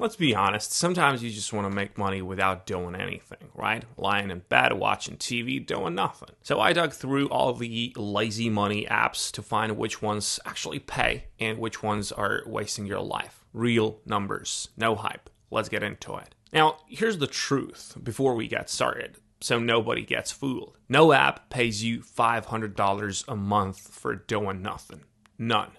Let's be honest, sometimes you just want to make money without doing anything, right? Lying in bed, watching TV, doing nothing. So I dug through all the lazy money apps to find which ones actually pay and which ones are wasting your life. Real numbers, no hype. Let's get into it. Now, here's the truth before we get started, so nobody gets fooled. No app pays you $500 a month for doing nothing. None.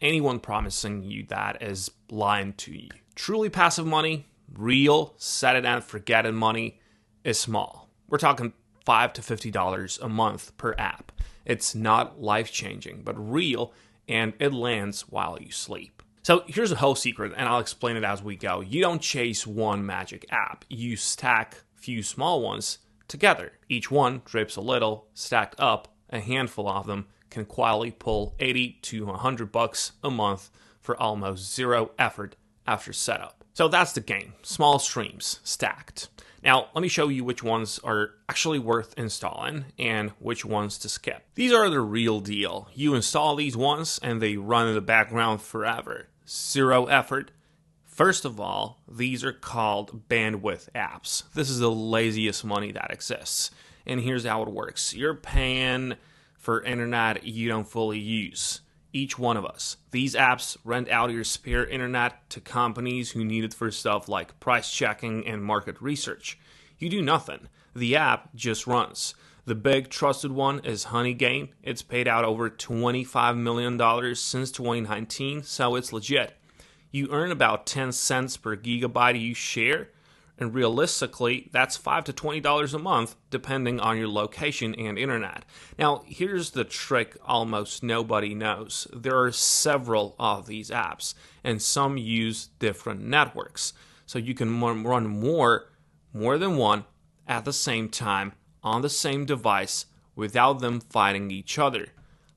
Anyone promising you that is lying to you. Truly passive money, real, set it and forget it money, is small. We're talking $5 to $50 a month per app. It's not life-changing, but real, and it lands while you sleep. So here's the whole secret, and I'll explain it as we go. You don't chase one magic app. You stack a few small ones together. Each one drips a little, stacked up, a handful of them can quietly pull $80 to $100 a month for almost zero effort after setup. So that's the game. Small streams, stacked. Now, let me show you which ones are actually worth installing and which ones to skip. These are the real deal. You install these once and they run in the background forever. Zero effort. First of all, these are called bandwidth apps. This is the laziest money that exists. And here's how it works. You're paying for internet you don't fully use. Each one of us. These apps rent out your spare internet to companies who need it for stuff like price checking and market research. You do nothing. The app just runs. The big trusted one is Honeygain. It's paid out over $25 million since 2019, so it's legit. You earn about 10 cents per gigabyte you share, and realistically, that's $5 to $20 a month, depending on your location and internet. Now, here's the trick almost nobody knows. There are several of these apps, and some use different networks. So you can run more than one at the same time on the same device without them fighting each other.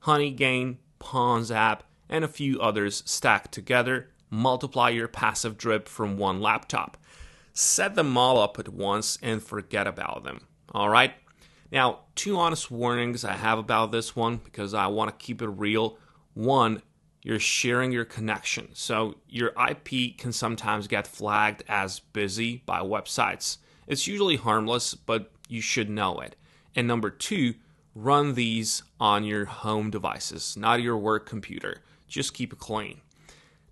Honeygain, Pawns.app, and a few others stacked together multiply your passive drip from one laptop. Set them all up at once and forget about them. All right? Now, two honest warnings I have about this one because I want to keep it real. One, you're sharing your connection. So your IP can sometimes get flagged as busy by websites. It's usually harmless, but you should know it. And number two, run these on your home devices, not your work computer. Just keep it clean.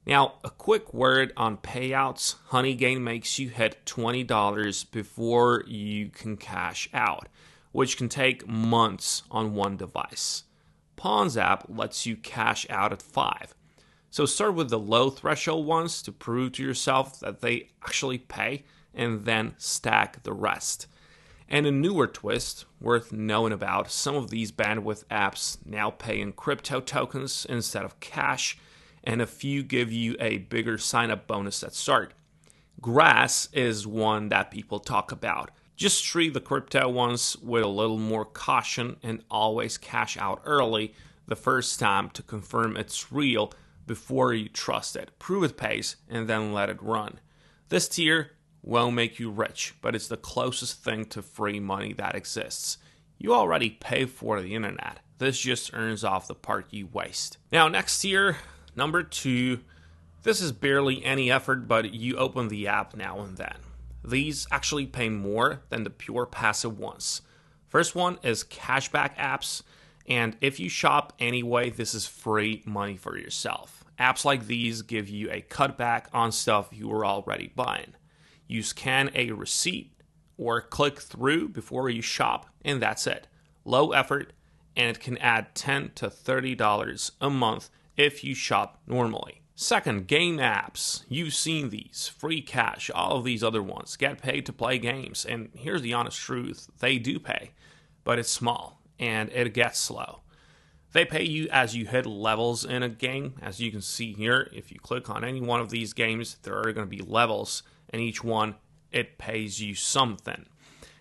Now, a quick word on payouts. Honeygain makes you hit $20 before you can cash out, which can take months on one device. Pawns.app lets you cash out at $5. So start with the low threshold ones to prove to yourself that they actually pay, and then stack the rest. And a newer twist worth knowing about, some of these bandwidth apps now pay in crypto tokens instead of cash, and a few give you a bigger sign-up bonus at start. Grass is one that people talk about. Just treat the crypto ones with a little more caution and always cash out early the first time to confirm it's real before you trust it. Prove it pays and then let it run. This tier won't make you rich, but it's the closest thing to free money that exists. You already pay for the internet. This just earns off the part you waste. Now, next tier, number 2, this is barely any effort, but you open the app now and then. These actually pay more than the pure passive ones. First one is cashback apps, and if you shop anyway, this is free money for yourself. Apps like these give you a cutback on stuff you were already buying. You scan a receipt or click through before you shop, and that's it. Low effort, and it can add $10 to $30 a month if you shop normally. Second, game apps. You've seen these. Free cash, all of these other ones. Get paid to play games. And here's the honest truth. They do pay, but it's small, and it gets slow. They pay you as you hit levels in a game. As you can see here, if you click on any one of these games, there are going to be levels, and each one, it pays you something.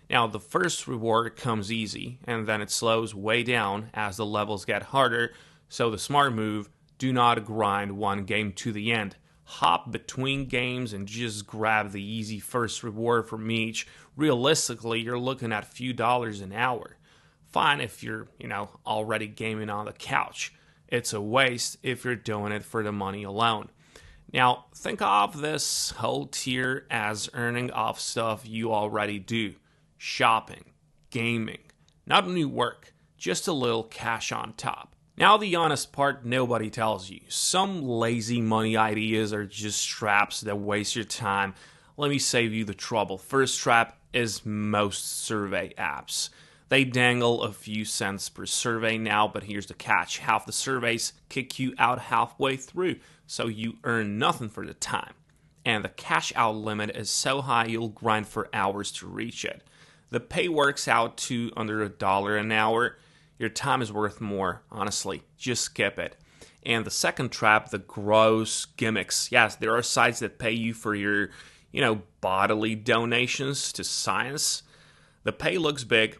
Now, the first reward comes easy, and then it slows way down as the levels get harder, so the smart move, do not grind one game to the end. Hop between games and just grab the easy first reward from each. Realistically, you're looking at a few dollars an hour. Fine if you're, already gaming on the couch. It's a waste if you're doing it for the money alone. Now, think of this whole tier as earning off stuff you already do. Shopping, gaming, not new work, just a little cash on top. Now, the honest part nobody tells you. Some lazy money ideas are just traps that waste your time. Let me save you the trouble. First trap is most survey apps. They dangle a few cents per survey now, but here's the catch. Half the surveys kick you out halfway through, so you earn nothing for the time. And the cash out limit is so high you'll grind for hours to reach it. The pay works out to under $1 an hour. Your time is worth more, honestly. Just skip it. And the second trap, the gross gimmicks. Yes, there are sites that pay you for your, bodily donations to science. The pay looks big,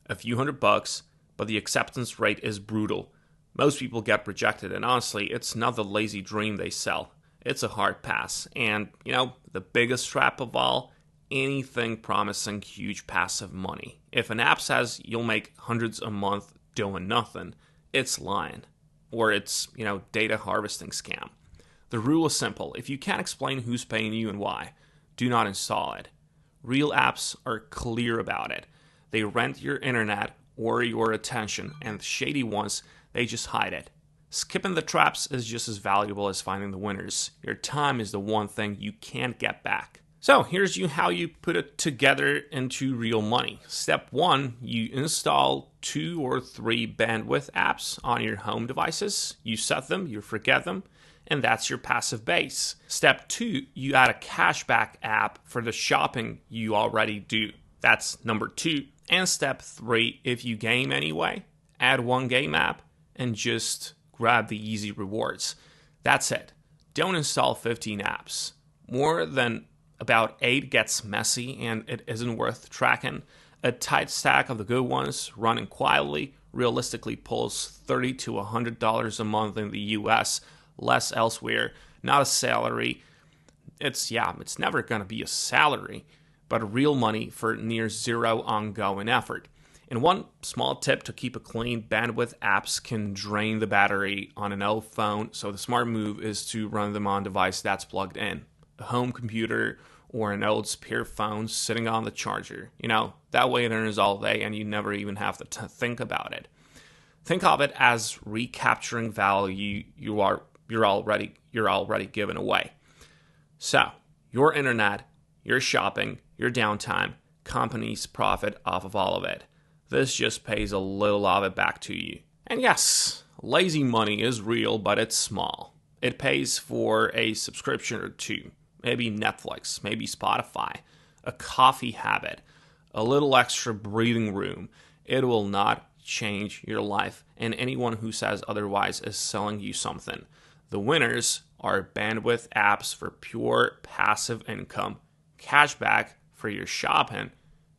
a few $100, but the acceptance rate is brutal. Most people get rejected, and honestly, it's not the lazy dream they sell. It's a hard pass. And, the biggest trap of all, anything promising huge passive money. If an app says you'll make hundreds a month doing nothing, it's lying. Or it's, data harvesting scam. The rule is simple. If you can't explain who's paying you and why, do not install it. Real apps are clear about it. They rent your internet or your attention, and the shady ones, they just hide it. Skipping the traps is just as valuable as finding the winners. Your time is the one thing you can't get back. So here's how you put it together into real money. Step 1, you install 2 or 3 bandwidth apps on your home devices. You set them, you forget them, and that's your passive base. Step 2, you add a cashback app for the shopping you already do. That's number 2. And step 3, if you game anyway, add 1 game app and just grab the easy rewards. That's it. Don't install 15 apps. More than about 8 gets messy and it isn't worth tracking. A tight stack of the good ones running quietly realistically pulls $30 to $100 a month in the US, less elsewhere. Not a salary. It's never going to be a salary, but real money for near zero ongoing effort. And one small tip to keep it clean, bandwidth apps can drain the battery on an old phone, so the smart move is to run them on a device that's plugged in. A home computer or an old spare phone sitting on the charger. That way it earns all day and you never even have to think about it. Think of it as recapturing value you're already giving away. So, your internet, your shopping, your downtime, companies profit off of all of it. This just pays a little of it back to you. And yes, lazy money is real, but it's small. It pays for a subscription or 2. Maybe Netflix, maybe Spotify, a coffee habit, a little extra breathing room. It will not change your life, and anyone who says otherwise is selling you something. The winners are bandwidth apps for pure passive income, cashback for your shopping,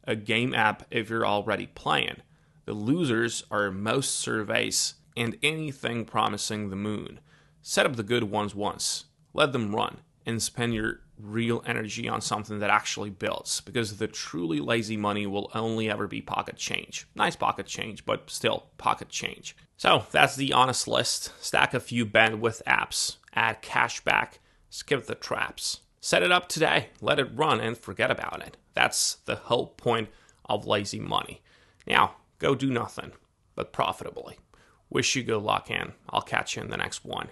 a game app if you're already playing. The losers are most surveys and anything promising the moon. Set up the good ones once, let them run, and spend your real energy on something that actually builds, because the truly lazy money will only ever be pocket change. Nice pocket change, but still pocket change. So that's the honest list. Stack a few bandwidth apps, add cashback, skip the traps. Set it up today, let it run, and forget about it. That's the whole point of lazy money. Now, go do nothing, but profitably. Wish you good luck, and I'll catch you in the next one.